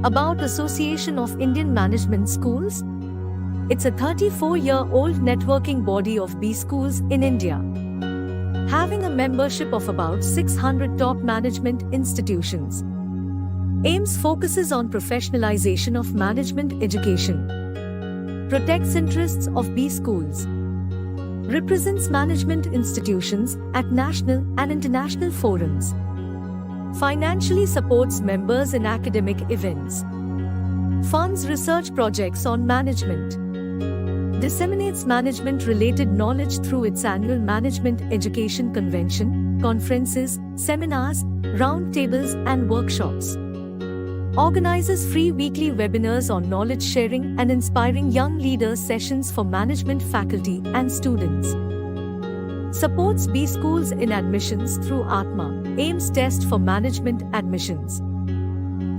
About Association of Indian Management Schools? It's a 34-year-old networking body of B schools in India, having a membership of about 600 top management institutions. AIMS focuses on professionalization of management education, protects interests of B schools, represents management institutions at national and international forums, financially supports members in academic events, funds research projects on management, disseminates management-related knowledge through its annual Management Education Convention, conferences, seminars, roundtables and workshops, organizes free weekly webinars on knowledge sharing and inspiring young leaders sessions for management faculty and students, supports B schools in admissions through Atma, AIMS test for management admissions.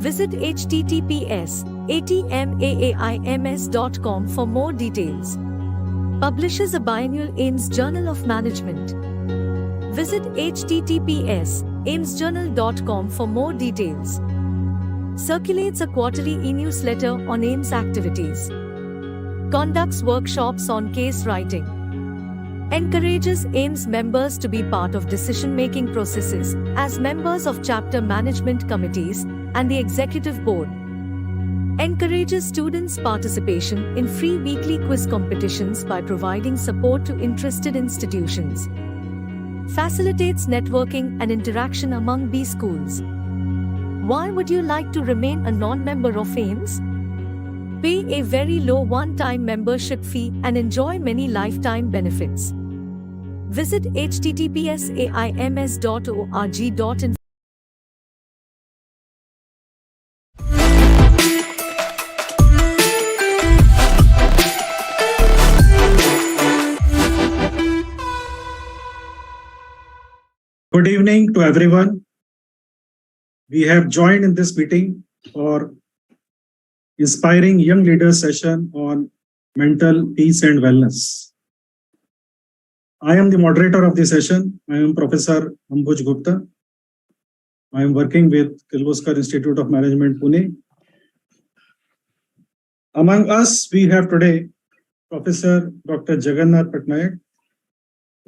Visit https://atmaims.com for more details. Publishes a biannual AIMS Journal of Management. Visit https://aimsjournal.com for more details. Circulates a quarterly e-newsletter on AIMS activities. Conducts workshops on case writing. Encourages AIMS members to be part of decision-making processes as members of chapter management committees and the executive board. Encourages students' participation in free weekly quiz competitions by providing support to interested institutions. Facilitates networking and interaction among B schools. Why would you like to remain a non-member of AIMS? Pay a very low one-time membership fee and enjoy many lifetime benefits. Visit https://aims.org.in. Good evening to everyone. We have joined in this meeting for Inspiring Young Leaders session on mental peace and wellness. I am the moderator of the session. I am Professor Ambuj Gupta. I am working with Kirloskar Institute of Management, Pune. Among us, we have today Professor Dr. Jaganath Patnayak,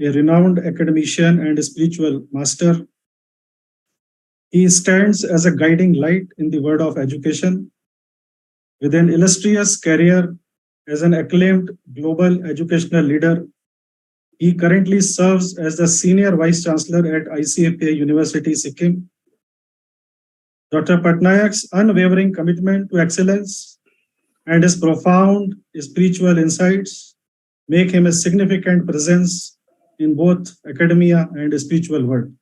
a renowned academician and spiritual master. He stands as a guiding light in the world of education. With an illustrious career as an acclaimed global educational leader, he currently serves as the Senior Vice Chancellor at ICFAI University, Sikkim. Dr. Patnayak's unwavering commitment to excellence and his profound spiritual insights make him a significant presence in both academia and spiritual world.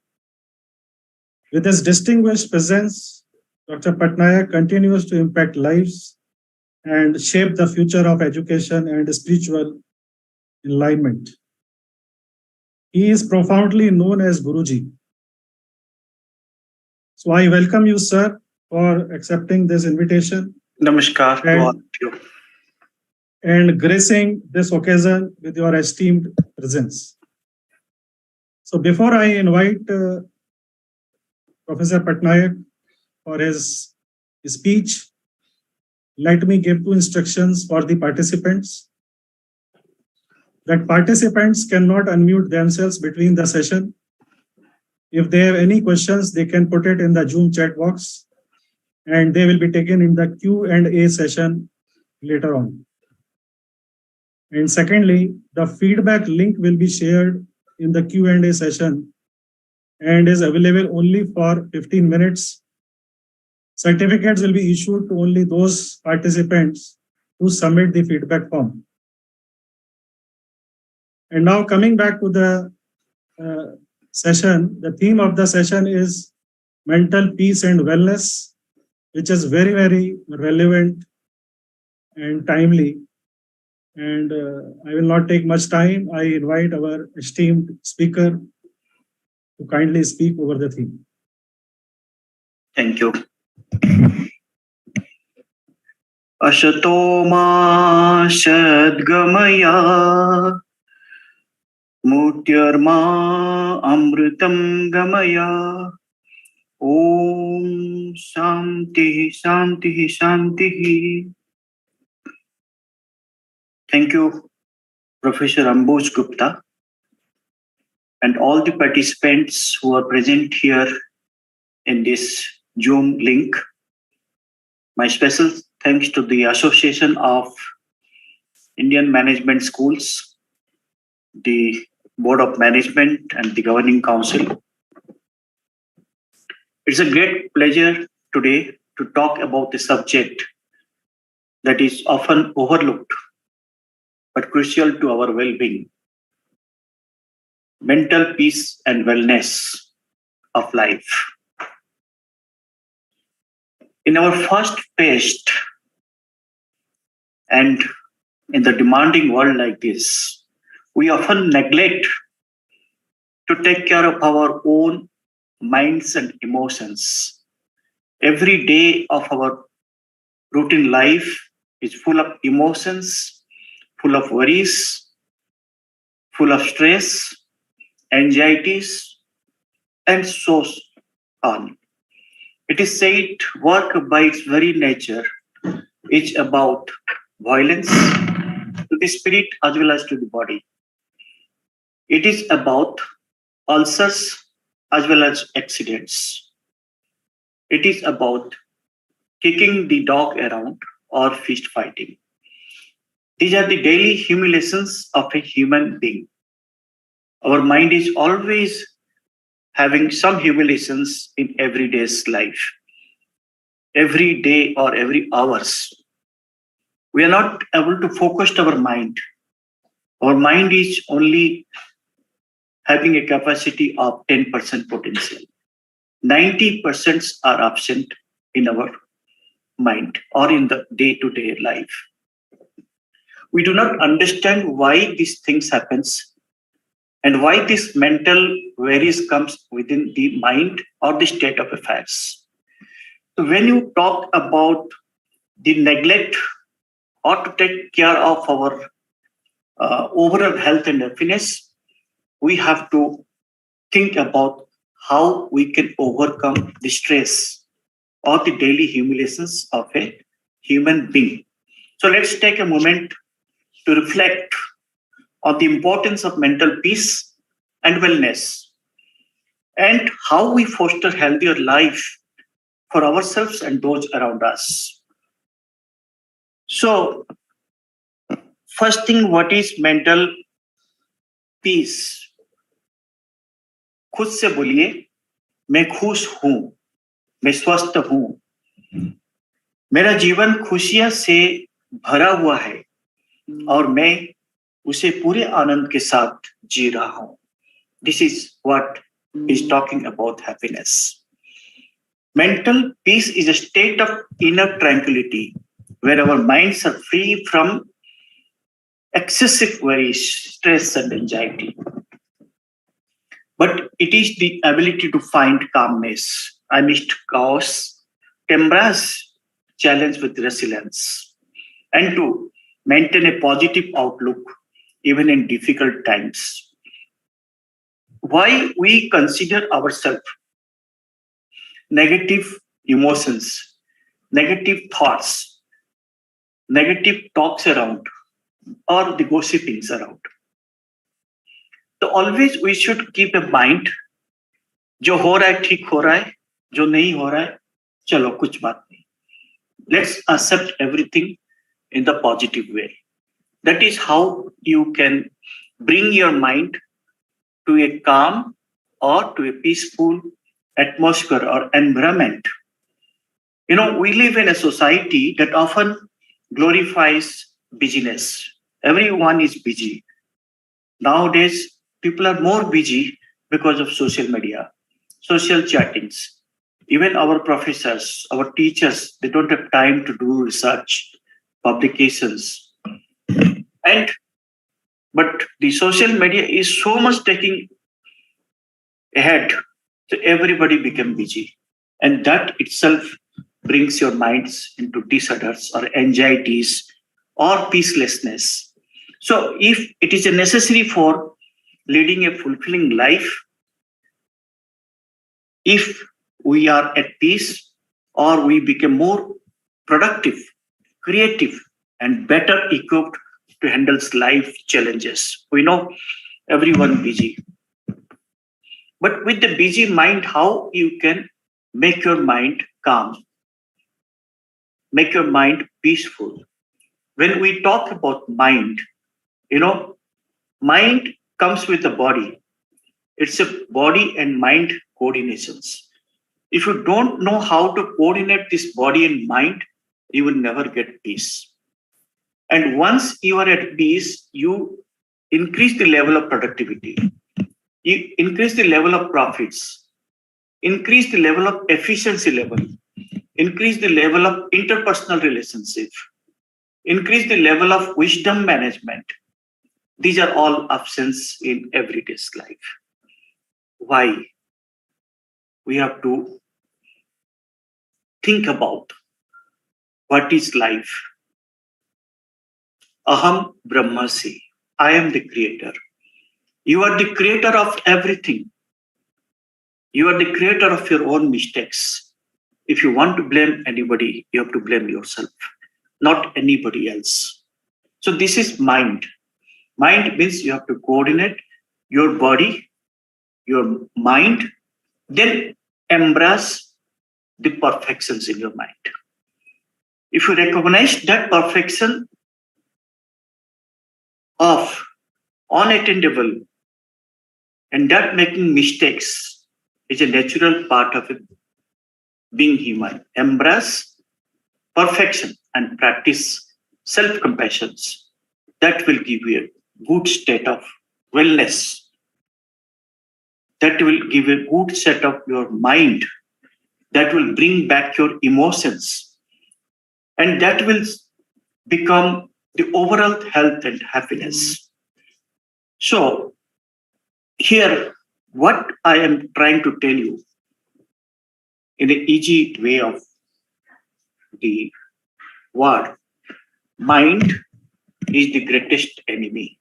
With his distinguished presence, Dr. Patnayak continues to impact lives and shape the future of education and spiritual enlightenment. He is profoundly known as Guruji. So I welcome you, sir, for accepting this invitation. Namaskar to all of you. And gracing this occasion with your esteemed presence. So before I invite Professor Patnayak for his speech, let me give two instructions for the participants. That participants cannot unmute themselves between the session. If they have any questions, they can put it in the Zoom chat box and they will be taken in the Q&A session later on. And secondly, the feedback link will be shared in the Q&A session and is available only for 15 minutes. Certificates will be issued to only those participants who submit the feedback form. And now coming back to the session, the theme of the session is mental peace and wellness, which is very, very relevant and timely. And I will not take much time. I invite our esteemed speaker to kindly speak over the theme. Thank you. Ashato ma shadgamaya mutyarma amritam gamaya Om Shanti, Shanti, Shanti. Thank you, Professor Ambuj Gupta, and all the participants who are present here in this Zoom link. My special thanks to the Association of Indian Management Schools, the Board of Management, and the Governing Council. It's a great pleasure today to talk about a subject that is often overlooked but crucial to our well-being: mental peace and wellness of life. In our fast-paced and in the demanding world like this, we often neglect to take care of our own minds and emotions. Every day of our routine life is full of emotions, full of worries, full of stress, anxieties, and so on. It is said work by its very nature is about violence to the spirit as well as to the body. It is about ulcers as well as accidents. It is about kicking the dog around or fist fighting. These are the daily humiliations of a human being. Our mind is always having some humiliations in everyday's life, every day or every hours. We are not able to focus our mind. Our mind is only having a capacity of 10% potential. 90% are absent in our mind or in the day-to-day life. We do not understand why these things happens and why this mental worries comes within the mind or the state of affairs. So when you talk about the neglect or to take care of our overall health and happiness, we have to think about how we can overcome the stress or the daily humiliations of a human being. So let's take a moment to reflect on the importance of mental peace and wellness and how we foster healthier life for ourselves and those around us. So, first thing, what is mental peace? खुद से बोलिए, मैं खुश हूं, मैं स्वस्थ हूं, मेरा जीवन खुशियां से भरा हुआ है और मैं उसे पूरे आनंद के साथ जी रहा हूं. This is what is talking about happiness. Mental peace is a state of inner tranquility where our minds are free from excessive worries, stress, and anxiety. But it is the ability to find calmness amidst chaos, to embrace challenge with resilience, and to maintain a positive outlook even in difficult times. Why we consider ourselves negative emotions, negative thoughts, negative talks around, or the gossipings around. So always we should keep in mind, जो हो रहा है ठीक हो रहा है, जो नहीं हो रहा है चलो कुछ बात नहीं. Let's accept everything in the positive way. That is how you can bring your mind to a calm or to a peaceful atmosphere or environment. You know, we live in a society that often glorifies busyness. Everyone is busy. Nowadays, people are more busy because of social media, social chattings. Even our professors, our teachers, they don't have time to do research, publications. But the social media is so much taking ahead, so everybody become busy. And that itself brings your minds into disorders or anxieties or peacelessness. So if it is necessary for leading a fulfilling life, if we are at peace, or we become more productive, creative, and better equipped to handle life challenges. We know everyone busy, but with the busy mind, how you can make your mind calm, make your mind peaceful. When we talk about mind, mind comes with the body. It's a body and mind coordinations. If you don't know how to coordinate this body and mind, you will never get peace. And once you are at peace, you increase the level of productivity, you increase the level of profits, increase the level of efficiency level, increase the level of interpersonal relationship, increase the level of wisdom management. These are all options in everyday's life. Why? We have to think about what is life. Aham Brahmasi. I am the creator. You are the creator of everything. You are the creator of your own mistakes. If you want to blame anybody, you have to blame yourself, not anybody else. So this is mind. Mind means you have to coordinate your body, your mind, then embrace the perfections in your mind. If you recognize that perfection of unattainable and that making mistakes is a natural part of it, being human, embrace perfection and practice self-compassion. That will give you a good state of wellness. That will give a good set of your mind. That will bring back your emotions. And that will become the overall health and happiness. So, here, what I am trying to tell you in an easy way of the word, mind is the greatest enemy.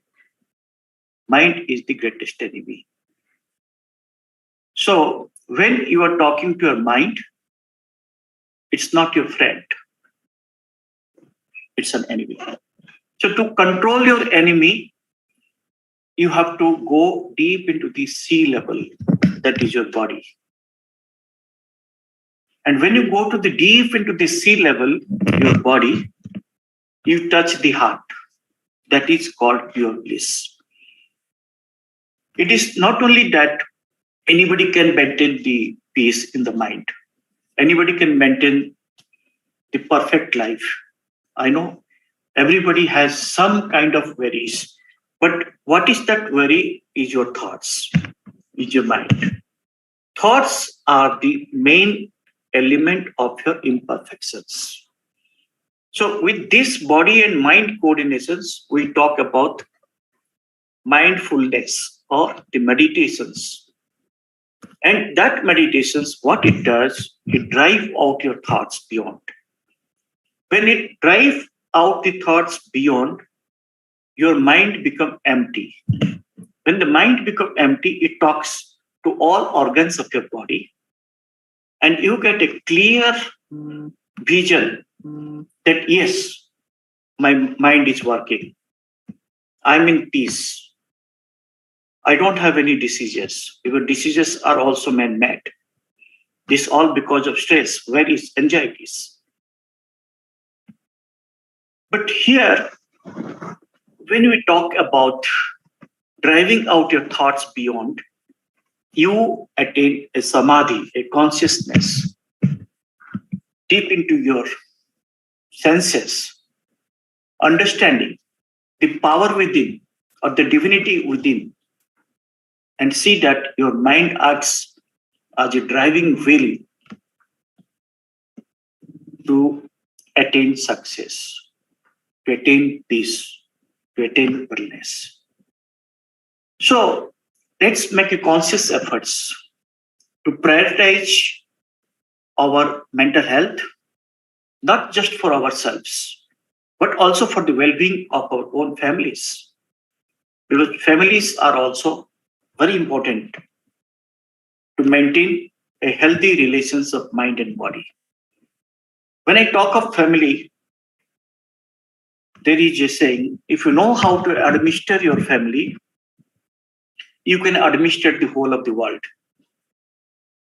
Mind is the greatest enemy. So, when you are talking to your mind, it's not your friend, it's an enemy. So, to control your enemy, you have to go deep into the sea level, that is your body. And when you go to the deep into the sea level, your body, you touch the heart. That is called your bliss. It is not only that anybody can maintain the peace in the mind. Anybody can maintain the perfect life. I know everybody has some kind of worries. But what is that worry is your thoughts, is your mind. Thoughts are the main element of your imperfections. So with this body and mind coordinations, we talk about mindfulness or the meditations. And that meditations, what it does, it drives out your thoughts beyond. When it drives out the thoughts beyond, your mind becomes empty. When the mind becomes empty, it talks to all organs of your body. And you get a clear vision that yes, my mind is working. I'm in peace. I don't have any diseases. Even diseases are also man-made. This all because of stress, worries, anxieties. But here, when we talk about driving out your thoughts beyond, you attain a samadhi, a consciousness, deep into your senses, understanding the power within or the divinity within, and see that your mind acts as a driving wheel to attain success, to attain peace, to attain wellness. So let's make a conscious efforts to prioritize our mental health, not just for ourselves, but also for the well-being of our own families. Because families are also very important to maintain a healthy relations of mind and body. When I talk of family, there is a saying, if you know how to administer your family, you can administer the whole of the world.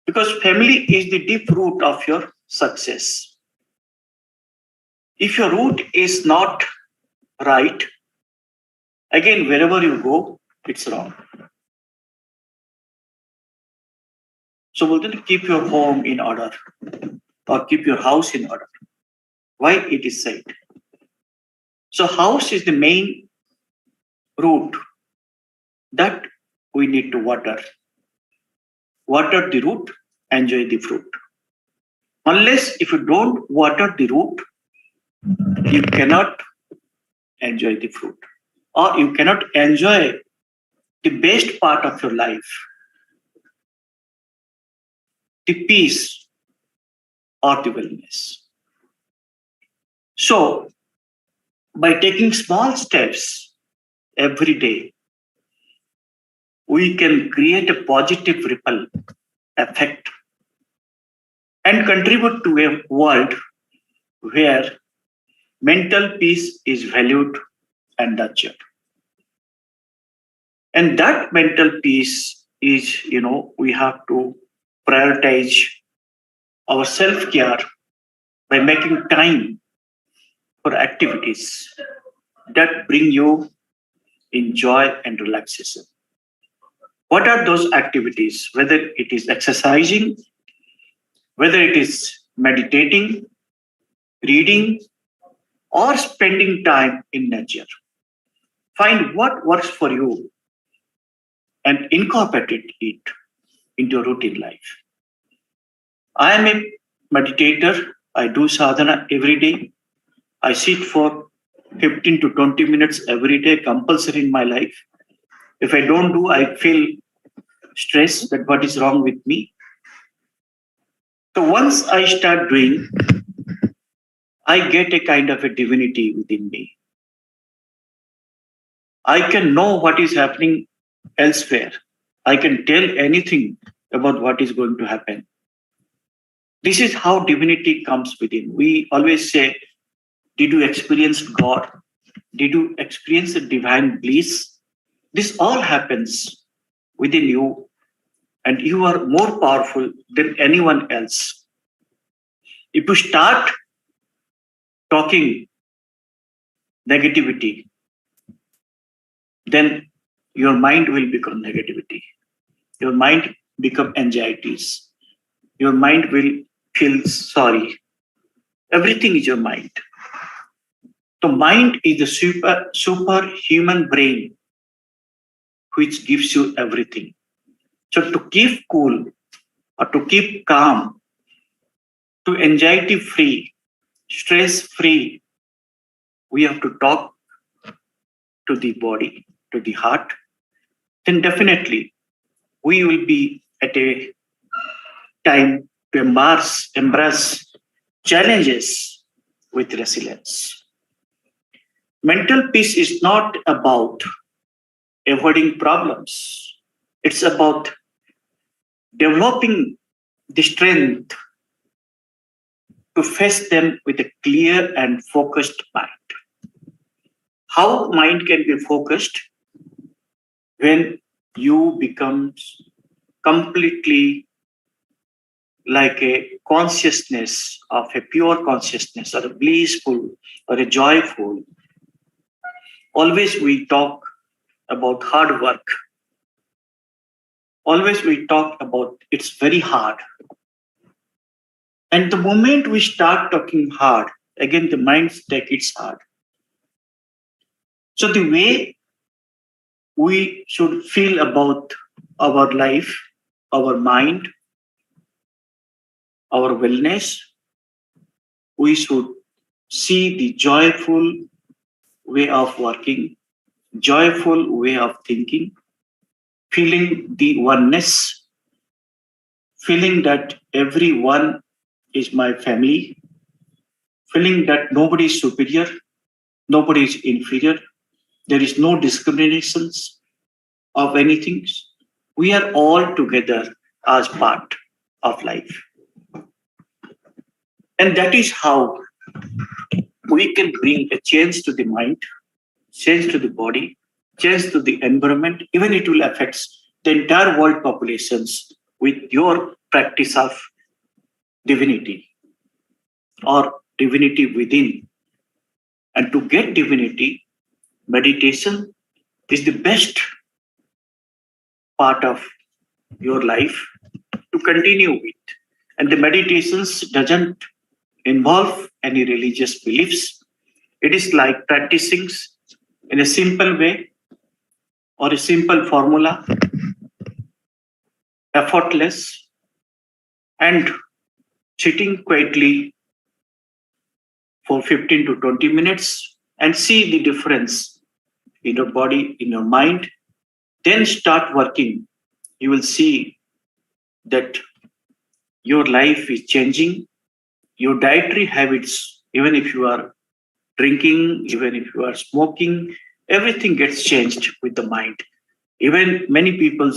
Because family is the deep root of your success. If your root is not right, again, wherever you go, it's wrong. So we'll then keep your home in order or keep your house in order. Why it is said? So house is the main root that we need to water. Water the root, enjoy the fruit. Unless if you don't water the root, you cannot enjoy the fruit, or you cannot enjoy the best part of your life, the peace or the wellness. So, by taking small steps every day, we can create a positive ripple effect and contribute to a world where mental peace is valued and nurtured. And that mental peace is, we have to prioritize our self care by making time for activities that bring you in joy and relaxation. What are those activities? Whether it is exercising, whether it is meditating, reading, or spending time in nature. Find what works for you and incorporate it into your routine life. I am a meditator. I do sadhana every day. I sit for 15 to 20 minutes every day, compulsory in my life. If I don't do, I feel stress that what is wrong with me. So once I start doing, I get a kind of a divinity within me. I can know what is happening elsewhere. I can tell anything about what is going to happen. This is how divinity comes within. We always say, did you experience God? Did you experience a divine bliss? This all happens within you, and you are more powerful than anyone else. If you start talking negativity, then your mind will become negativity. Your mind become anxieties. Your mind will feel sorry. Everything is your mind. The mind is the superhuman brain which gives you everything. So to keep cool or to keep calm, to anxiety free, stress free, we have to talk to the body, to the heart. Then definitely we will be at a time to embrace challenges with resilience. Mental peace is not about avoiding problems. It's about developing the strength to face them with a clear and focused mind. How mind can be focused? When you become completely like a consciousness of a pure consciousness or a blissful or a joyful. Always we talk about hard work. Always we talk about it's very hard. And the moment we start talking hard, again the mind take it's hard. So the way we should feel about our life, our mind, our wellness, we should see the joyful way of working, joyful way of thinking, feeling the oneness, feeling that everyone is my family, feeling that nobody is superior, nobody is inferior, there is no discriminations of anything. We are all together as part of life. And that is how we can bring a change to the mind, change to the body, change to the environment. Even it will affect the entire world populations with your practice of divinity or divinity within. And to get divinity, meditation is the best part of your life to continue with. And the meditations doesn't involve any religious beliefs. It is like practicing in a simple way or a simple formula, effortless, and sitting quietly for 15 to 20 minutes and see the difference in your body, in your mind. Then start working. You will see that your life is changing. Your dietary habits, even if you are drinking, even if you are smoking, everything gets changed with the mind. Even many people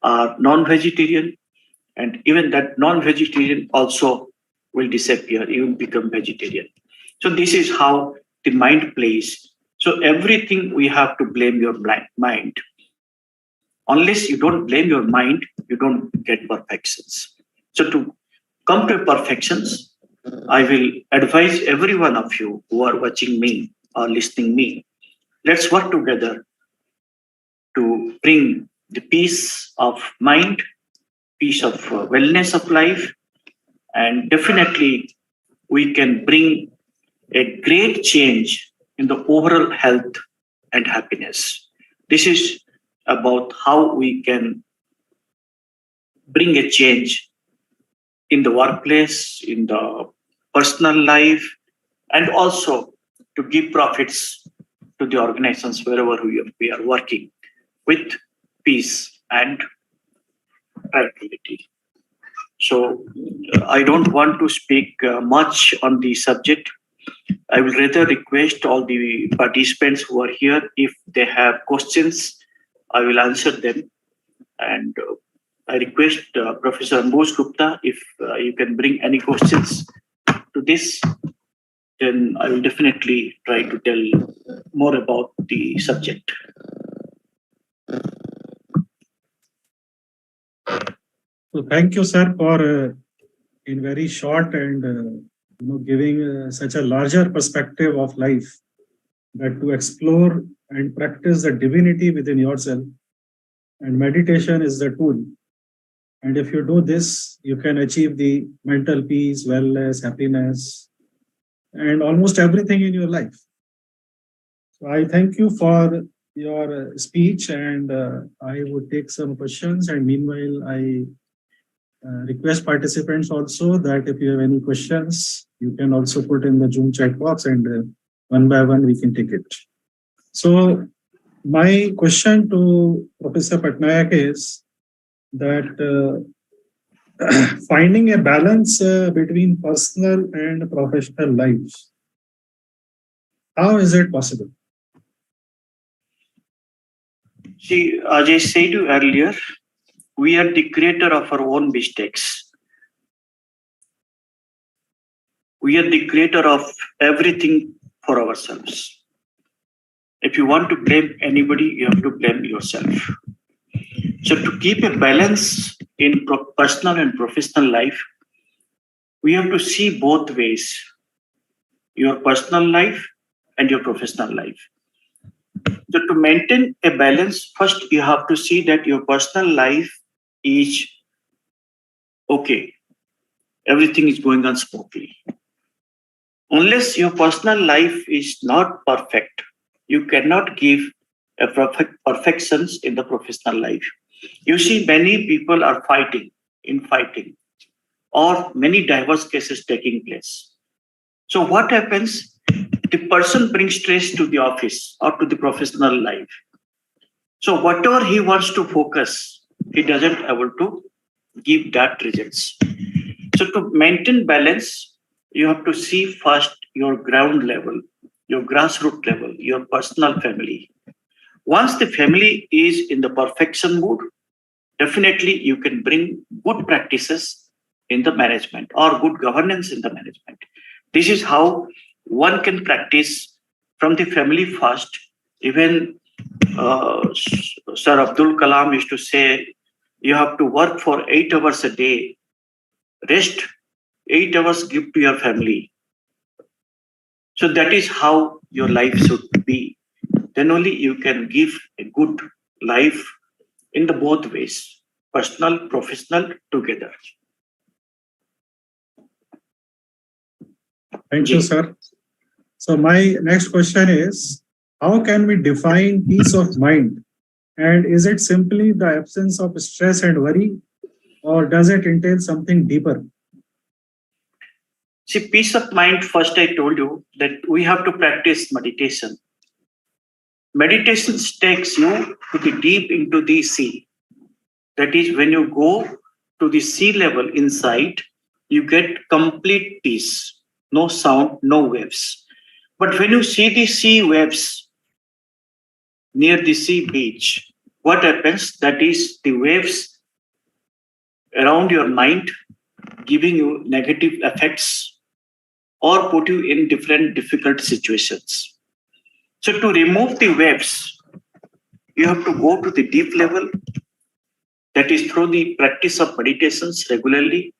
are non-vegetarian, and even that non-vegetarian also will disappear, even become vegetarian. So this is how the mind plays. So everything we have to blame your mind. Unless you don't blame your mind, you don't get perfections. So to come to perfections, I will advise every one of you who are watching me or listening me. Let's work together to bring the peace of mind, peace of wellness of life, and definitely we can bring a great change in the overall health and happiness. This is about how we can bring a change in the workplace, in the personal life, and also to give profits to the organizations wherever we are working with peace and tranquility. So I don't want to speak much on the subject. I will rather request all the participants who are here, if they have questions, I will answer them. And I request Professor Ambuj Gupta, if you can bring any questions to this, then I will definitely try to tell more about the subject. So thank you, sir, for in very short and giving such a larger perspective of life, that to explore and practice the divinity within yourself, and meditation is the tool. And if you do this, you can achieve the mental peace, wellness, happiness, and almost everything in your life. So I thank you for your speech, and I would take some questions. And meanwhile, I request participants also that if you have any questions, you can also put in the Zoom chat box, and one by one we can take it. So my question to Professor Patnayak is that finding a balance between personal and professional lives, how is it possible? See, as I said you earlier, we are the creator of our own mistakes. We are the creator of everything for ourselves. If you want to blame anybody, you have to blame yourself. So to keep a balance in personal and professional life, we have to see both ways, your personal life and your professional life. So to maintain a balance, first you have to see that your personal life is okay. Everything is going on smoothly. Unless your personal life is not perfect, you cannot give a perfections in the professional life. You see, many people are fighting, or many diverse cases taking place. So what happens? The person brings stress to the office or to the professional life. So whatever he wants to focus, he doesn't able to give that results. So to maintain balance, you have to see first your ground level, your grassroots level, your personal family. Once the family is in the perfection mood, definitely you can bring good practices in the management or good governance in the management. This is how one can practice from the family first. Even Sir Abdul Kalam used to say, you have to work for 8 hours a day, rest 8 hours, give to your family. So that is how your life should be. Then only you can give a good life in the both ways, personal, professional, together. Thank you, sir. So my next question is, how can we define peace of mind? And is it simply the absence of stress and worry, or does it entail something deeper? See, peace of mind, first I told you that we have to practice meditation. Meditation takes you to the deep into the sea. That is, when you go to the sea level inside, you get complete peace. No sound, no waves. But when you see the sea waves near the sea beach, what happens? That is the waves around your mind giving you negative effects or put you in different difficult situations. So to remove the waves, you have to go to the deep level. That is through the practice of meditations regularly.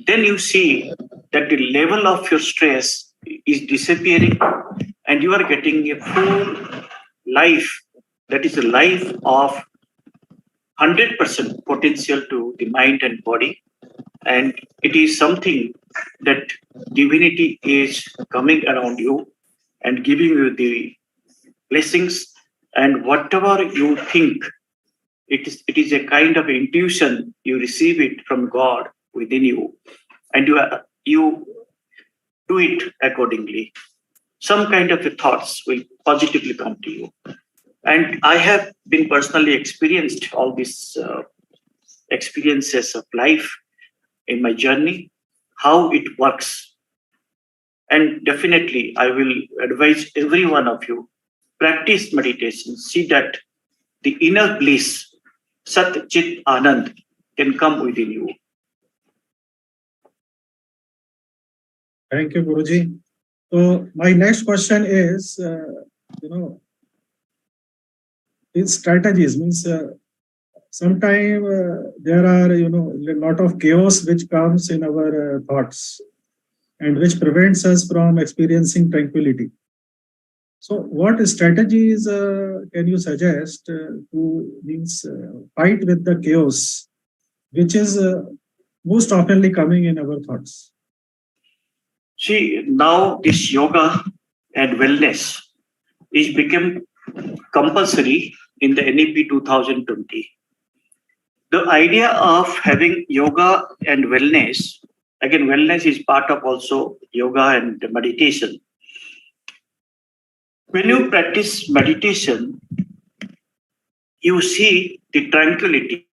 Then you see that the level of your stress is disappearing and you are getting a full life. That is a life of 100% potential to the mind and body. And it is something that divinity is coming around you and giving you the blessings, and whatever you think, it is a kind of intuition. You receive it from God within you, and you do it accordingly. Some kind of thoughts will positively come to you. And I have been personally experienced all these experiences of life in my journey, how it works. And definitely, I will advise every one of you, practice meditation. See that the inner bliss, Sat Chit Anand, can come within you. Thank you, Guruji. So my next question is, these strategies means sometimes there are, a lot of chaos which comes in our thoughts and which prevents us from experiencing tranquility. So what strategies can you suggest to fight with the chaos, which is most oftenly coming in our thoughts? See, now this yoga and wellness is become compulsory in the NEP 2020. The idea of having yoga and wellness, again, wellness is part of also yoga and meditation. When you practice meditation, you see the tranquility,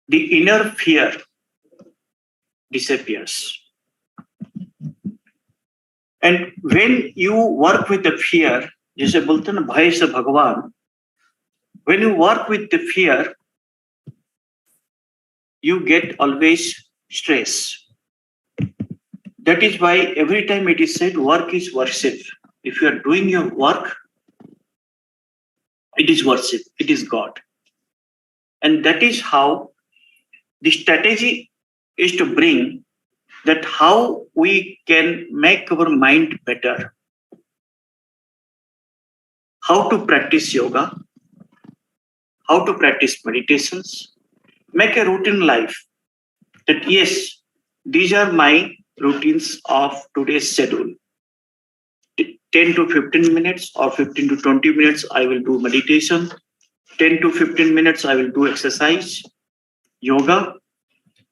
the inner fear disappears. And when you work with the fear, जैसे बोलते हैं ना भय से भगवान, when you work with the fear, you get always stress. That is why every time it is said work is worship. If you are doing your work, it is worship, it is God. And that is how the strategy is to bring that how we can make our mind better. How to practice yoga, how to practice meditations, make a routine life. That yes, these are my routines of today's schedule. 10 to 15 minutes or 15 to 20 minutes, I will do meditation. 10 to 15 minutes, I will do exercise, yoga,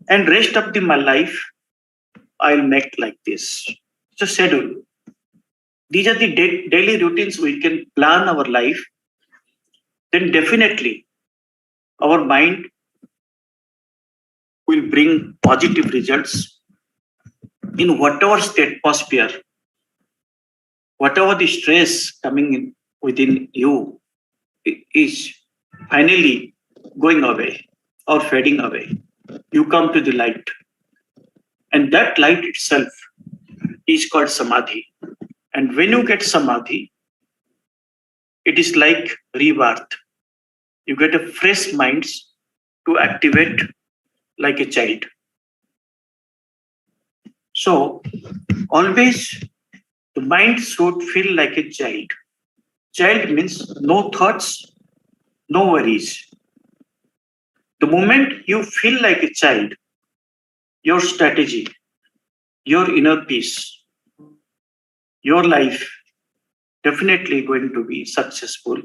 and rest of my life, I'll make like this. It's a schedule. These are the daily routines we can plan our life. Then definitely our mind will bring positive results in whatever state atmosphere, whatever the stress coming in within you is finally going away or fading away. You come to the light. And that light itself is called samadhi. And when you get samadhi, it is like rebirth. You get a fresh mind to activate like a child. So always the mind should feel like a child. Child means no thoughts, no worries. The moment you feel like a child, your strategy, your inner peace, your life definitely going to be successful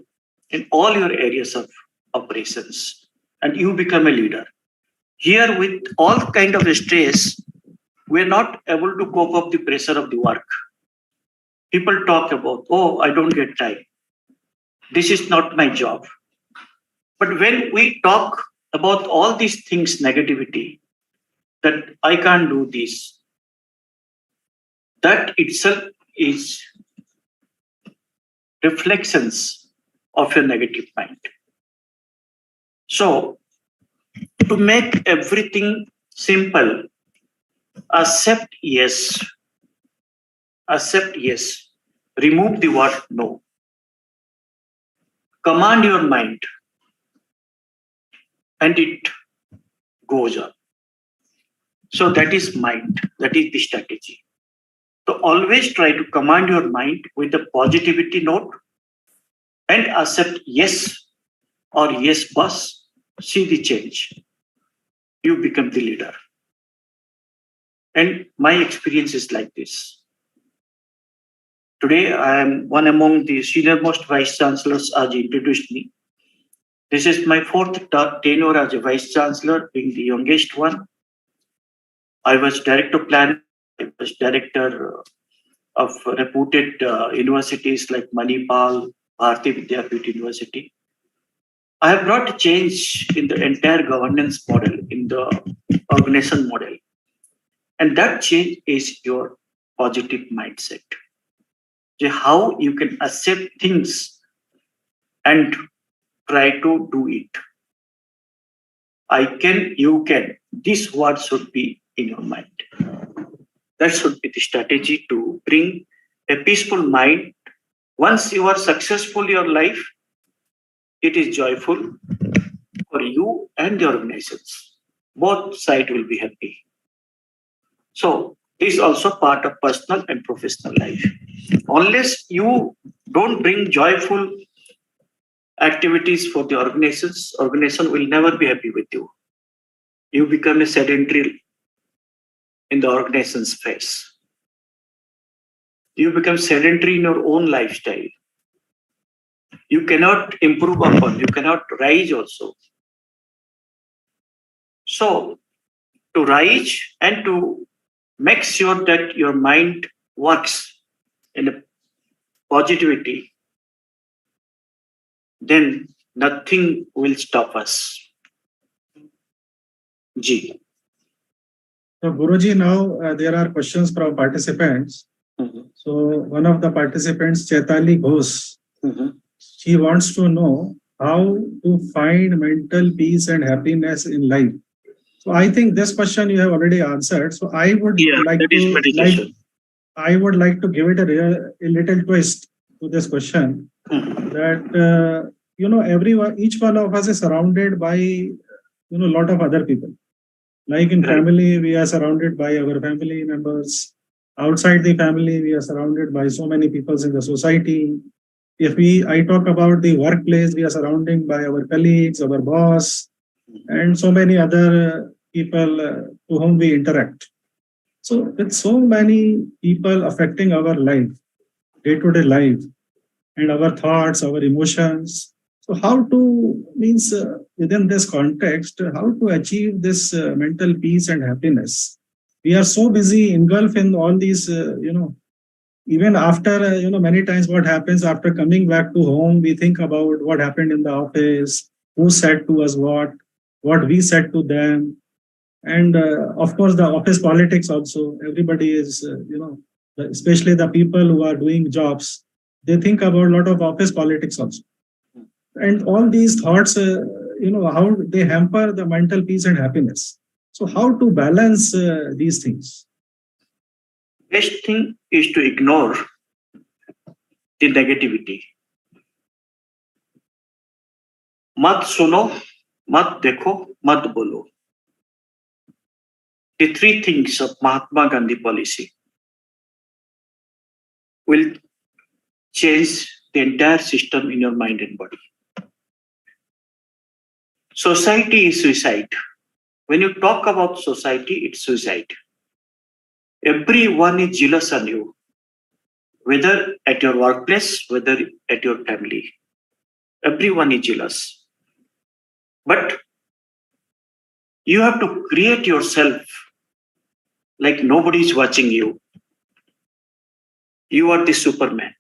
in all your areas of operations, and you become a leader. Here, with all kind of stress, we're not able to cope up the pressure of the work. People talk about, oh, I don't get time. This is not my job. But when we talk about all these things, negativity, that I can't do this, that itself is reflections of your negative mind. So, to make everything simple, accept yes. Accept yes. Remove the word no. Command your mind, and it goes on. So that is mind. That is the strategy. So always try to command your mind with a positivity note and accept yes or yes, boss. See the change. You become the leader. And my experience is like this. Today, I am one among the senior-most vice chancellors as introduced me. This is my fourth tenure as a vice chancellor, being the youngest one. I was director of planning. I was director of reputed universities like Manipal, Bharati Vidyapeeth University. I have brought a change in the entire governance model, in the organization model. And that change is your positive mindset. How you can accept things and try to do it. I can, you can. This word should be in your mind. That should be the strategy to bring a peaceful mind. Once you are successful in your life, it is joyful for you and the organizations. Both sides will be happy. So this is also part of personal and professional life. Unless you don't bring joyful activities for the organization will never be happy with you. You become a sedentary in the organization's face. You become sedentary in your own lifestyle. You cannot improve upon, you cannot rise also. So to rise and to make sure that your mind works in a positivity, then nothing will stop us. G. So Guruji, now there are questions from participants. So one of the participants, Chaitali Ghosh, she wants to know how to find mental peace and happiness in life. So I think this question you have already answered. So I would like to give it a little twist to this question. That each one of us is surrounded by a lot of other people. Like in family, we are surrounded by our family members. Outside the family, we are surrounded by so many people in the society. If I talk about the workplace, we are surrounded by our colleagues, our boss, and so many other people to whom we interact. So with so many people affecting our life, day-to-day life, and our thoughts, our emotions. So how to, within this context, how to achieve this mental peace and happiness? We are so busy engulfed in all these, even after, many times what happens after coming back to home, we think about what happened in the office, who said to us what we said to them. And of course, the office politics also, everybody is, especially the people who are doing jobs, they think about a lot of office politics also. And all these thoughts, how they hamper the mental peace and happiness. So how to balance these things? best thing is to ignore the negativity. Mat suno, mat dekho, mat bolo. The three things of Mahatma Gandhi policy will change the entire system in your mind and body. Society is suicide. When you talk about society, it's suicide. Everyone is jealous on you, whether at your workplace, whether at your family. Everyone is jealous. But you have to create yourself like nobody is watching you. You are the Superman.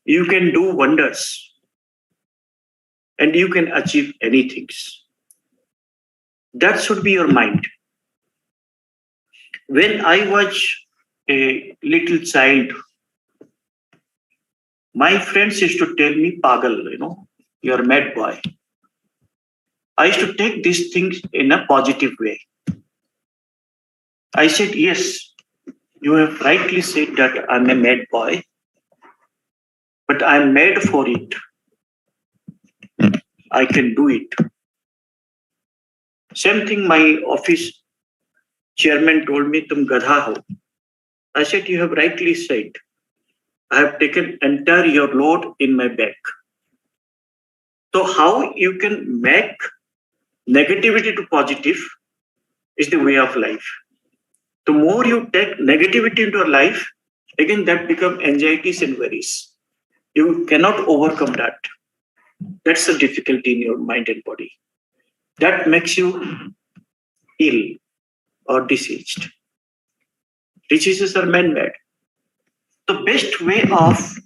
You can do wonders. And you can achieve anything. That should be your mind. When I was a little child, my friends used to tell me, Pagal, you're a mad boy. I used to take these things in a positive way. I said, yes, you have rightly said that I'm a mad boy, but I'm made for it. I can do it. Same thing my office chairman told me, tum gadha ho. I said, you have rightly said. I have taken entire your load in my back. So how you can make negativity to positive is the way of life. The more you take negativity into your life, again that becomes anxieties and worries. You cannot overcome that. That's the difficulty in your mind and body. That makes you ill or diseased. Diseases are man-made. The best way of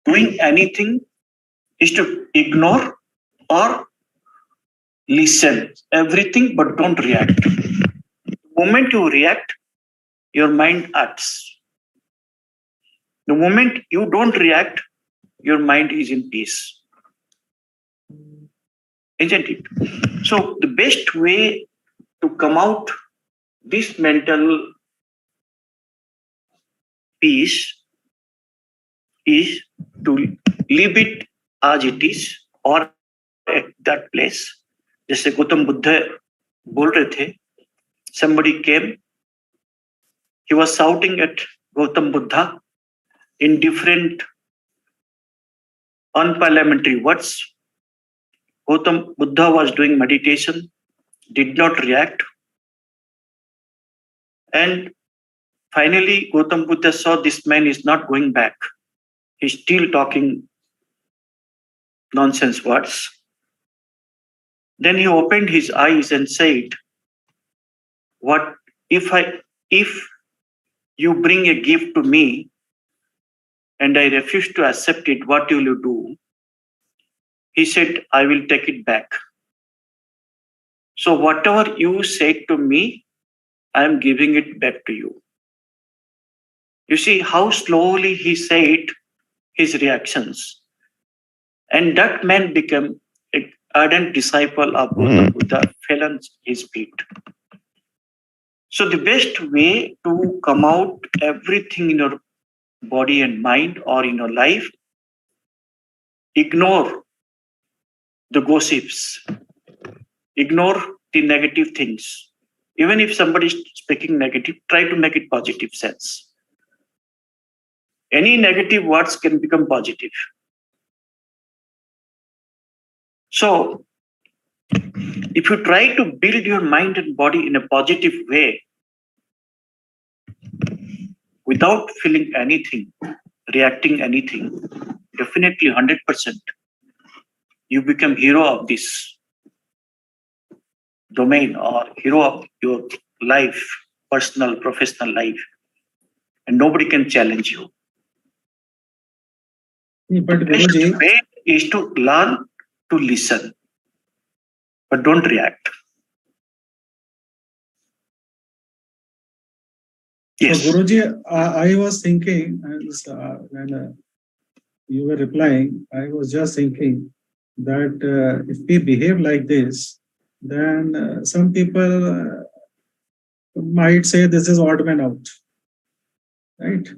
doing anything is to ignore or listen everything, but don't react. The moment you react, your mind acts. The moment you don't react, your mind is in peace. Isn't it? So the best way to come out this mental peace is to leave it as it is or at that place. जैसे गौतम बुद्ध बोल रहे थे, somebody came, he was shouting at Gautam Buddha in different unparliamentary words. Gautam Buddha was doing meditation, did not react. And finally, Gautam Buddha saw this man is not going back. He's still talking nonsense words. Then he opened his eyes and said, "What if you bring a gift to me and I refuse to accept it, what will you do?" He said, "I will take it back. So whatever you said to me, I am giving it back to you." You see how slowly he said his reactions. And that man became an ardent disciple of Gautam Buddha, fell on his feet. So the best way to come out everything in your body and mind or in your life, ignore the gossips, ignore the negative things. Even if somebody is speaking negative, try to make it positive sense. Any negative words can become positive. So, if you try to build your mind and body in a positive way, without feeling anything, reacting anything, definitely 100%, you become hero of this domain or hero of your life, personal, professional life, and nobody can challenge you. But The best way is to learn to listen, but don't react. Yes. So Guruji, I was thinking, when you were replying, I was just thinking that if we behave like this, then some people might say this is odd man out, right?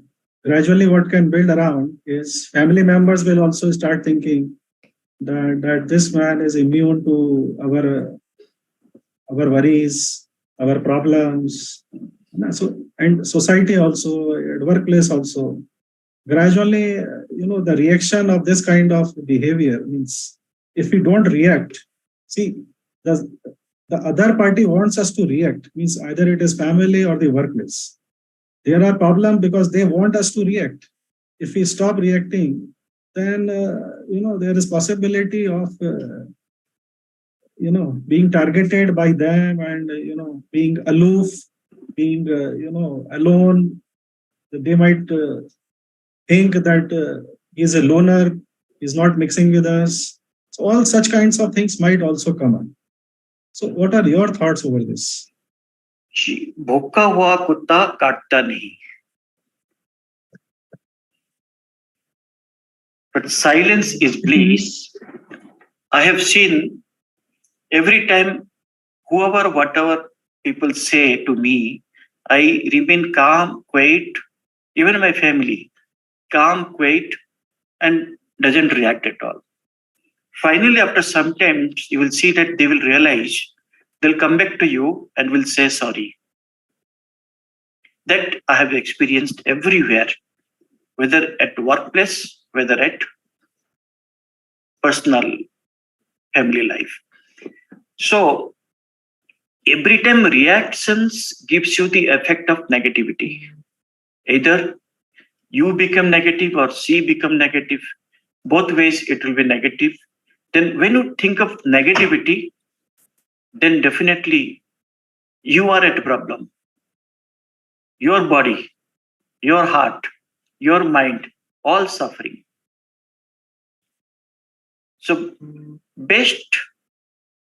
Gradually, what can build around is family members will also start thinking that this man is immune to our worries, our problems. So, and society also, at workplace also, gradually, the reaction of this kind of behavior means if we don't react, see, the, the other party wants us to react, means either it is family or the workplace. There are problems because they want us to react. If we stop reacting, then, there is possibility of, being targeted by them and, being aloof, being, alone. They might think that he's a loner, he's not mixing with us. So all such kinds of things might also come up. So what are your thoughts over this? भूखा हुआ कुत्ता काटता नहीं. But silence is bliss. I have seen every time, whoever, whatever people say to me, I remain calm, quiet, even my family, calm, quiet, and doesn't react at all. Finally, after some time, you will see that they will realize, they'll come back to you and will say sorry. That I have experienced everywhere, whether at workplace, whether at personal family life. So every time reactions gives you the effect of negativity. Either you become negative or she become negative. Both ways it will be negative. Then when you think of negativity, then definitely you are at a problem. Your body, your heart, your mind, all suffering. So best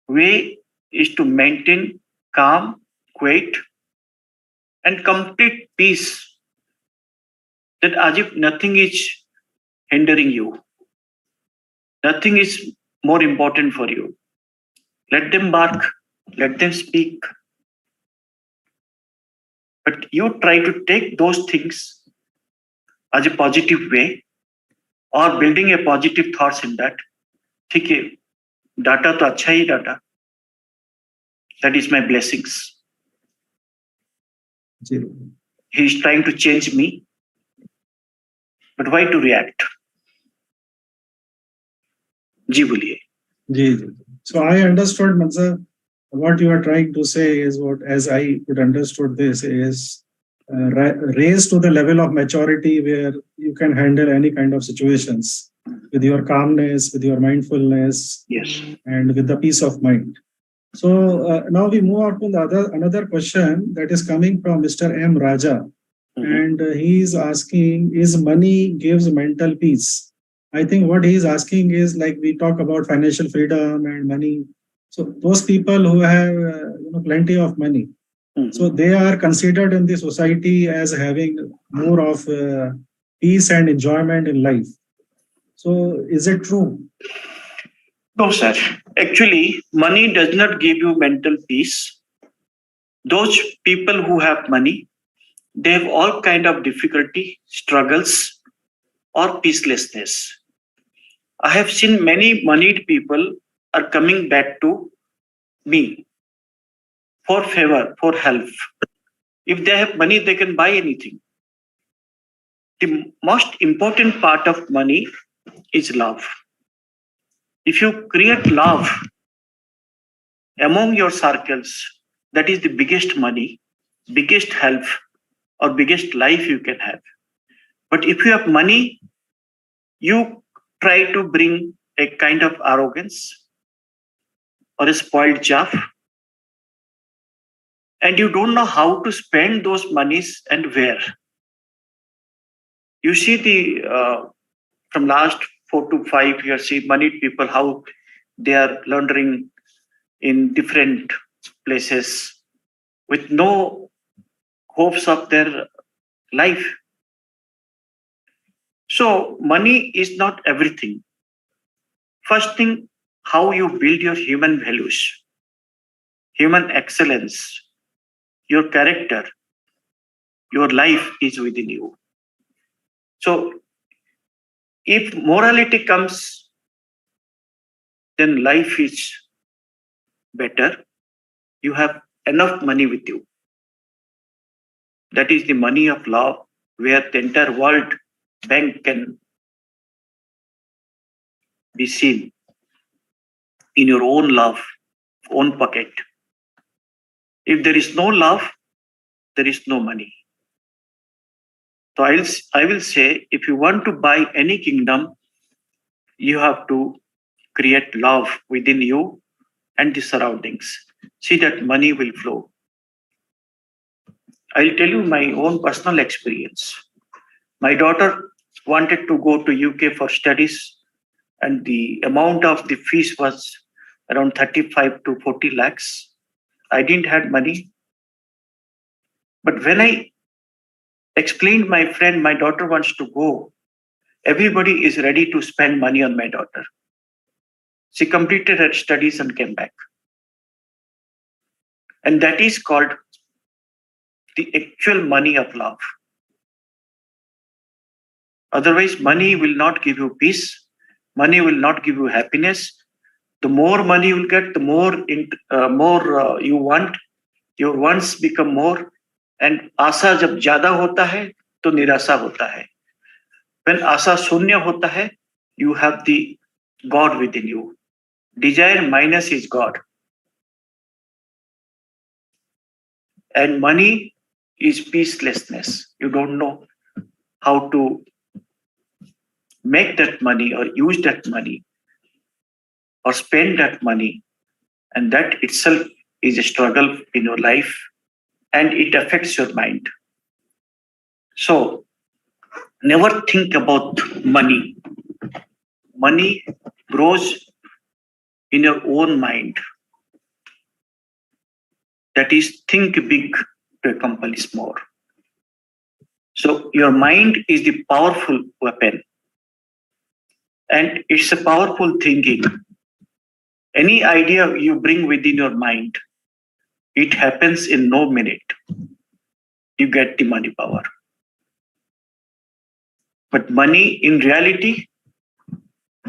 way is to maintain calm, quiet, and complete peace. That as if nothing is hindering you. Nothing is more important for you. Let them bark, let them speak. But you try to take those things as a positive way or building a positive thoughts in that. ठीक है, data तो अच्छा ही data. That is my blessings. He is trying to change me. But why to react? जी बोलिए. जी. So I understood, Mansa, what you are trying to say is what, as I could understood this, is raised to the level of maturity where you can handle any kind of situations with your calmness, with your mindfulness, Yes, and with the peace of mind. So now we move on to another question that is coming from Mr. M. Raja. And he is asking, is money gives mental peace? I think what he is asking is, like, we talk about financial freedom and money. So those people who have plenty of money, so they are considered in the society as having more of peace and enjoyment in life. So is it true? No, sir. Actually, money does not give you mental peace. Those people who have money, they have all kind of difficulty, struggles, or peacelessness. I have seen many moneyed people are coming back to me for favor, for help. If they have money, they can buy anything. The most important part of money is love. If you create love among your circles, that is the biggest money, biggest help, or biggest life you can have. But if you have money, you try to bring a kind of arrogance or a spoiled chaff, and you don't know how to spend those monies and where. You see from last 4 to 5 years, see moneyed people, how they are laundering in different places with no hopes of their life. So money is not everything. First thing, how you build your human values, human excellence, your character, your life is within you. So if morality comes, then life is better. You have enough money with you. That is the money of love, where the entire world bank can be seen in your own love, own pocket. If there is no love, there is no money. So I will say, if you want to buy any kingdom, you have to create love within you and the surroundings. See that money will flow. I'll tell you my own personal experience. My daughter wanted to go to UK for studies, and the amount of the fees was around 35 to 40 lakhs. I didn't have money. But when I explained my friend, my daughter wants to go, everybody is ready to spend money on my daughter. She completed her studies and came back. And that is called the actual money of love. Otherwise, money will not give you peace. Money will not give you happiness. The more money you will get, the more you want. Your wants become more. And आशा जब ज्यादा होता है तो निराशा होता है. When आशा शून्य होता है, you have the God within you. Desire minus is God. And money is peacelessness. You don't know how to make that money or use that money or spend that money. And that itself is a struggle in your life, and it affects your mind. So never think about money. Money grows in your own mind. That is, think big to accomplish more. So your mind is the powerful weapon. And it's a powerful thinking. Any idea you bring within your mind, it happens in no minute. You get the money power. But money in reality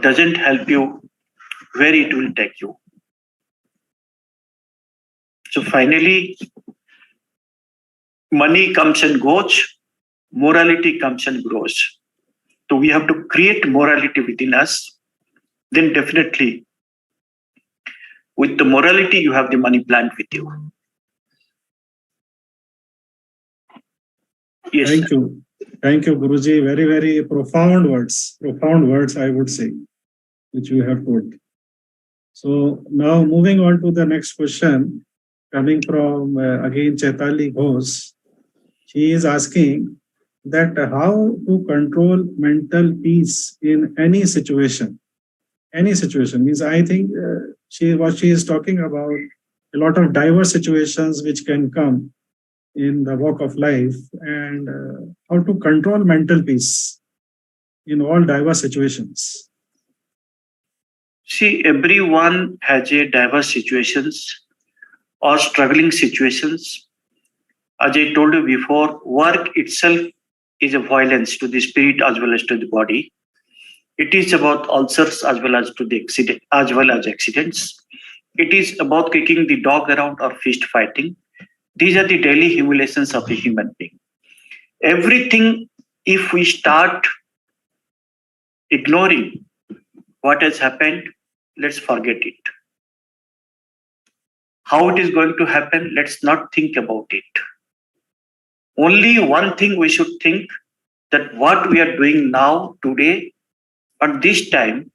doesn't help you where it will take you. So finally, money comes and goes, morality comes and grows. So we have to create morality within us. Then definitely, with the morality, you have the money plant with you. Yes. Thank you. Thank you, Guruji. Very, very profound words, I would say, which you have put. So now moving on to the next question, coming from again Chaitali Ghosh. She is asking that how to control mental peace in any situation. Any situation means, I think what she is talking about, a lot of diverse situations which can come in the walk of life, and how to control mental peace in all diverse situations. See, everyone has a diverse situations or struggling situations. As I told you before, work itself is a violence to the spirit as well as to the body. It is about ulcers as well as to the accidents. It is about kicking the dog around or fist fighting. These are the daily humiliations of a human being. Everything, if we start ignoring what has happened, let's forget it. How it is going to happen, let's not think about it. Only one thing we should think, that what we are doing now, today, at this time,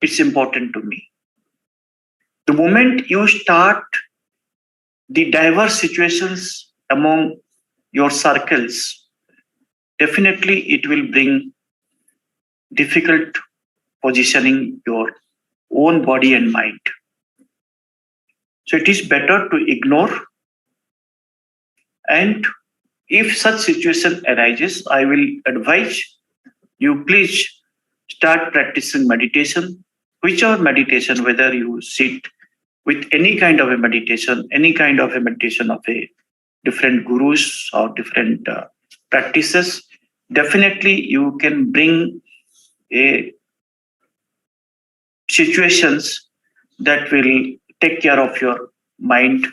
it's important to me. The moment you start the diverse situations among your circles, definitely it will bring difficult positioning your own body and mind. So it is better to ignore. And if such situation arises, I will advise you, please start practicing meditation, whichever meditation, whether you sit with any kind of a meditation of a different gurus or different practices, definitely you can bring a situations that will take care of your mind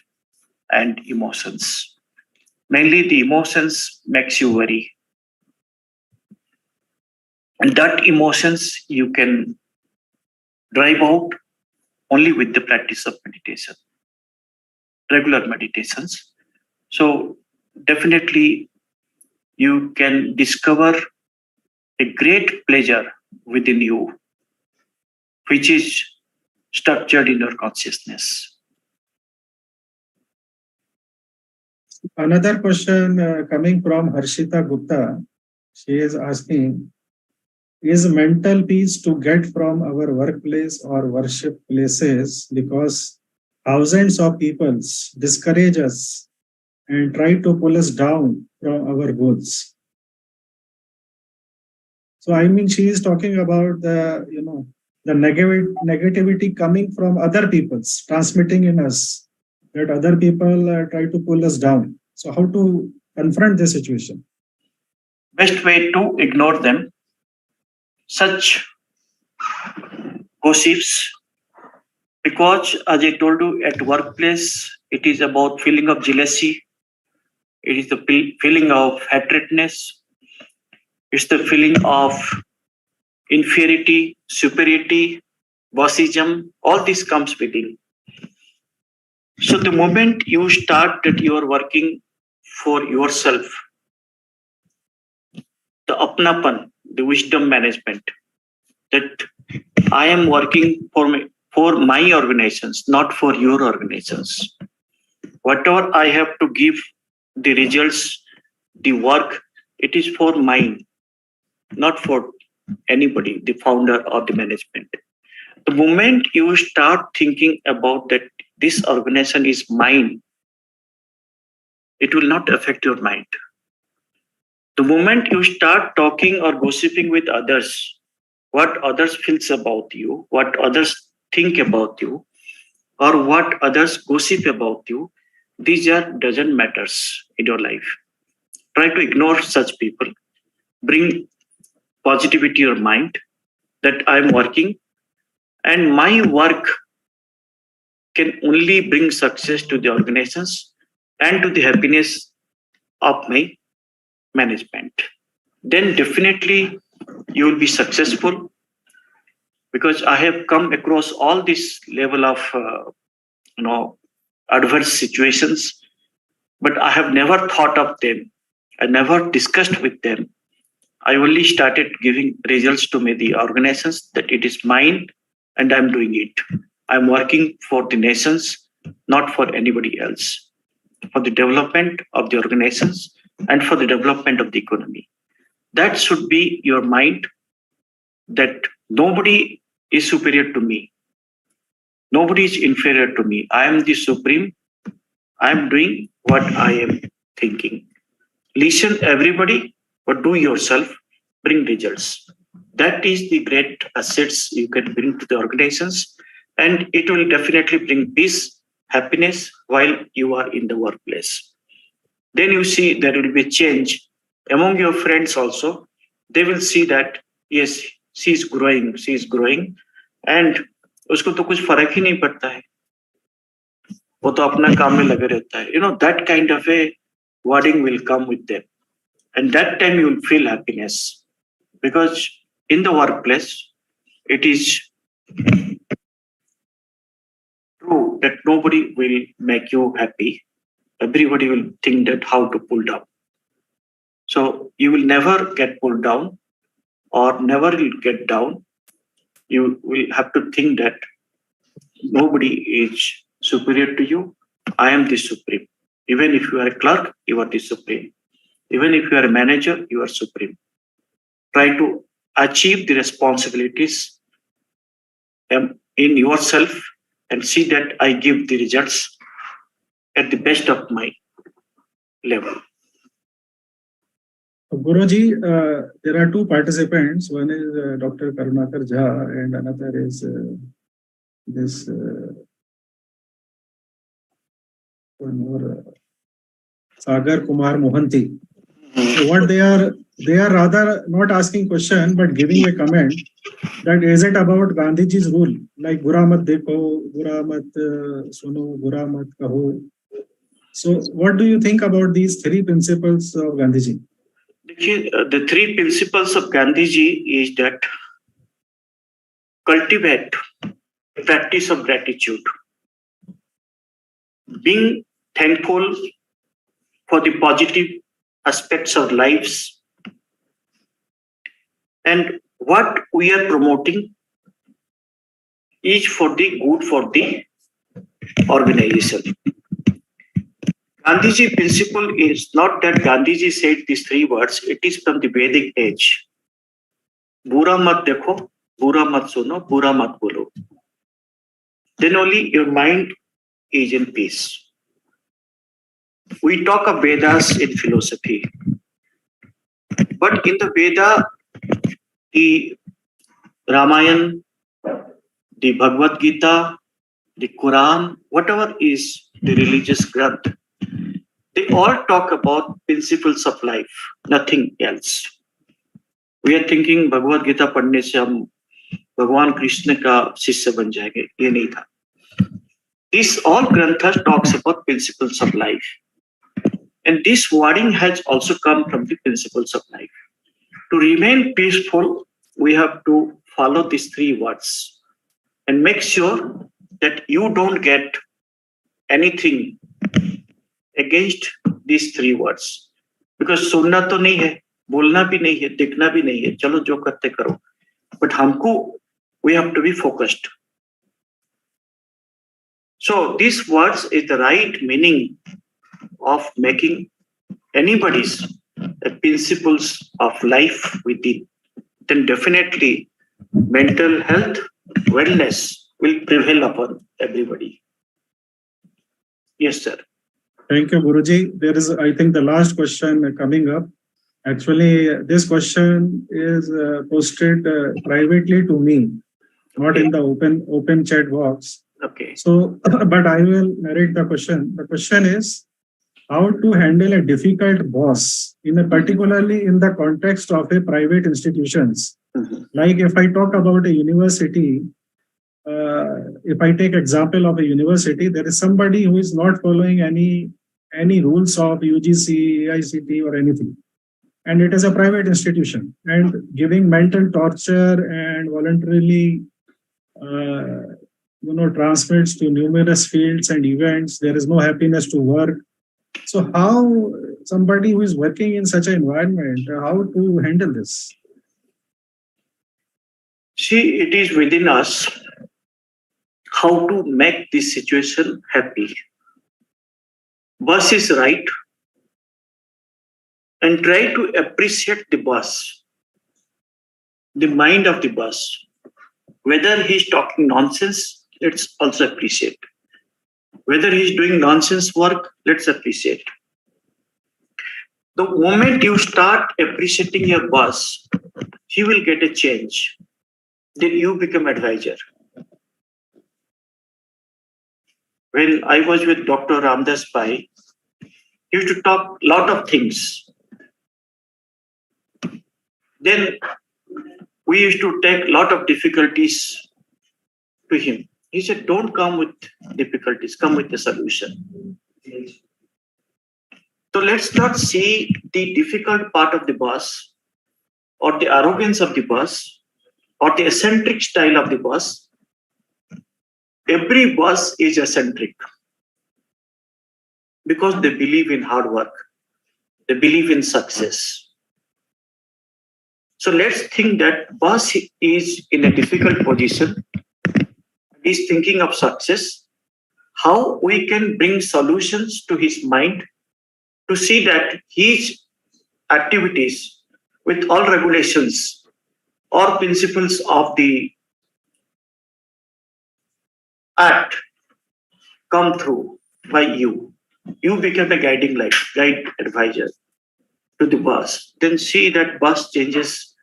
and emotions. Mainly the emotions makes you worry. And that emotions you can drive out only with the practice of meditation, regular meditations. So definitely you can discover a great pleasure within you, which is structured in your consciousness. Another question coming from Harshita Gupta. She is asking, is mental peace to get from our workplace or worship places because thousands of people discourage us and try to pull us down from our goals? So I mean, she is talking about the the negativity coming from other people's transmitting in us, that other people try to pull us down. So how to confront this situation? Best way to ignore them. Such gossips, because as I told you, at workplace it is about feeling of jealousy, it is the feeling of hatredness, it's the feeling of inferiority, superiority, bossism, all this comes within. So the moment you start that you are working for yourself, the apnapan, the wisdom management, that I am working for my organizations, not for your organizations. Whatever I have to give, the results, the work, it is for mine, not for anybody, the founder or the management. The moment you start thinking about that this organization is mine, it will not affect your mind. The moment you start talking or gossiping with others, what others feels about you, what others think about you, or what others gossip about you, these doesn't matters in your life. Try to ignore such people. Bring positivity to your mind that I'm working and my work can only bring success to the organizations and to the happiness of my management. Then definitely you will be successful, because I have come across all this level of adverse situations, but I have never thought of them. I never discussed with them. I only started giving results to the organizations that it is mine and I'm doing it. I'm working for the nations, not for anybody else, for the development of the organizations and for the development of the economy. That should be your mind, that nobody is superior to me. Nobody is inferior to me. I am the supreme. I am doing what I am thinking. Listen everybody, but do yourself, bring results. That is the great assets you can bring to the organizations, and it will definitely bring peace, happiness while you are in the workplace. Then you see there will be a change among your friends also. They will see that yes, she is growing, and उसको तो कुछ फर्क ही नहीं पड़ता है, वो तो अपना काम में लगे रहता है. That kind of a wording will come with them, and that time you will feel happiness, because in the workplace it is true that nobody will make you happy. Everybody will think that how to pull down. So you will never get pulled down or never will get down. You will have to think that nobody is superior to you. I am the supreme. Even if you are a clerk, you are the supreme. Even if you are a manager, you are supreme. Try to achieve the responsibilities in yourself and see that I give the results at the best of my level. Guruji, there are two participants. One is Dr. Karunakar Jha and another is this one more Sagar Kumar Mohanty. So what they are rather not asking question but giving a comment that is it about Gandhiji's rule like Bura mat dekho, Bura mat suno, Bura mat kaho. So what do you think about these three principles of Gandhiji? The three principles of Gandhiji is that cultivate a practice of gratitude, being thankful for the positive aspects of lives, and what we are promoting is for the good for the organization. Gandhiji principle is not that Gandhiji said these three words, it is from the Vedic age. Bura mat dekho, bura mat suno, bura mat bolo. Then only your mind is in peace. We talk of Vedas in philosophy, but in the Veda, the Ramayana, the Bhagavad Gita, the Quran, whatever is the religious granth, they all talk about principles of life, nothing else. We are thinking Bhagavad Gita पढ़ने से हम भगवान कृष्ण का शिष्य बन जाएंगे, ये नहीं था. This all granthas talks about principles of life. And this wording has also come from the principles of life. To remain peaceful, we have to follow these three words and make sure that you don't get anything against these three words. Because सुनना तो नहीं है, बोलना भी नहीं है, दिखना भी नहीं है, चलो जो करते करो. But हमको, we have to be focused. So these words is the right meaning of making anybody's principles of life within. Then definitely mental health, wellness will prevail upon everybody. Yes, sir. Thank you, Guruji. There is, I think, the last question coming up. Actually, this question is posted privately to me, not in the open chat box. Okay. So, but I will narrate the question. The question is how to handle a difficult boss, particularly in the context of a private institutions. Like if I talk about a university, if I take example of a university, there is somebody who is not following any rules of UGC, AICT or anything. And it is a private institution and giving mental torture and voluntarily transmits to numerous fields and events. There is no happiness to work. So how somebody who is working in such an environment, how to handle this? See, it is within us how to make this situation happy. Boss is right, and try to appreciate the boss, the mind of the boss. Whether he's talking nonsense, let's also appreciate. Whether he's doing nonsense work, let's appreciate. The moment you start appreciating your boss, he will get a change. Then you become advisor. When I was with Dr. Ramdas Pai, he used to talk a lot of things. Then we used to take a lot of difficulties to him. He said, don't come with difficulties, come with the solution. So let's not see the difficult part of the boss or the arrogance of the boss or the eccentric style of the boss. Every boss is eccentric because they believe in hard work. They believe in success. So let's think that boss is in a difficult position. He's thinking of success. How we can bring solutions to his mind to see that his activities with all regulations or principles of the act come through by you. You become a guiding light, guide advisor to the boss. Then see that boss changes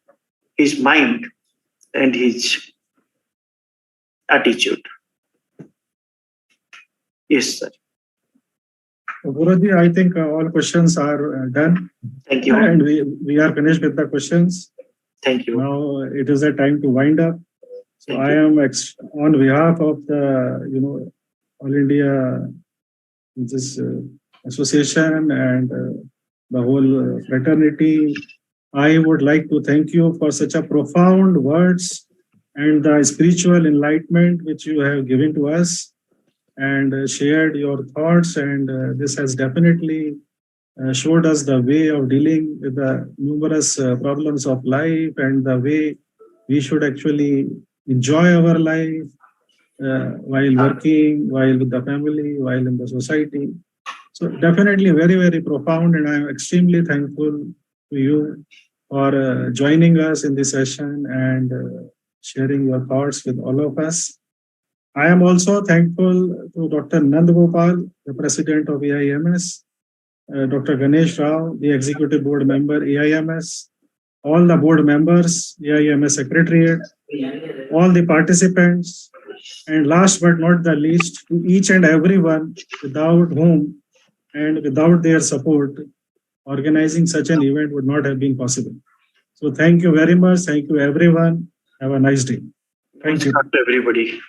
his mind and his attitude. Yes, sir. Guruji, I think all questions are done. Thank you. And we are finished with the questions. Thank you. Now it is the time to wind up. So Thank I you. am on behalf of the All India association and the whole fraternity. I would like to thank you for such a profound words and the spiritual enlightenment which you have given to us and shared your thoughts. And this has definitely showed us the way of dealing with the numerous problems of life and the way we should actually enjoy our life while working, while with the family, while in the society. So definitely very, very profound, and I'm extremely thankful to you for joining us in this session and sharing your thoughts with all of us. I am also thankful to Dr. Nand Gopal, the president of AIMS, Dr. Ganesh Rao, the executive board member, AIMS, all the board members, AIMS secretariat, all the participants, and last but not the least, to each and everyone without whom and without their support, organizing such an event would not have been possible. So thank you very much. Thank you, everyone. Have a nice day. Thank you. To everybody.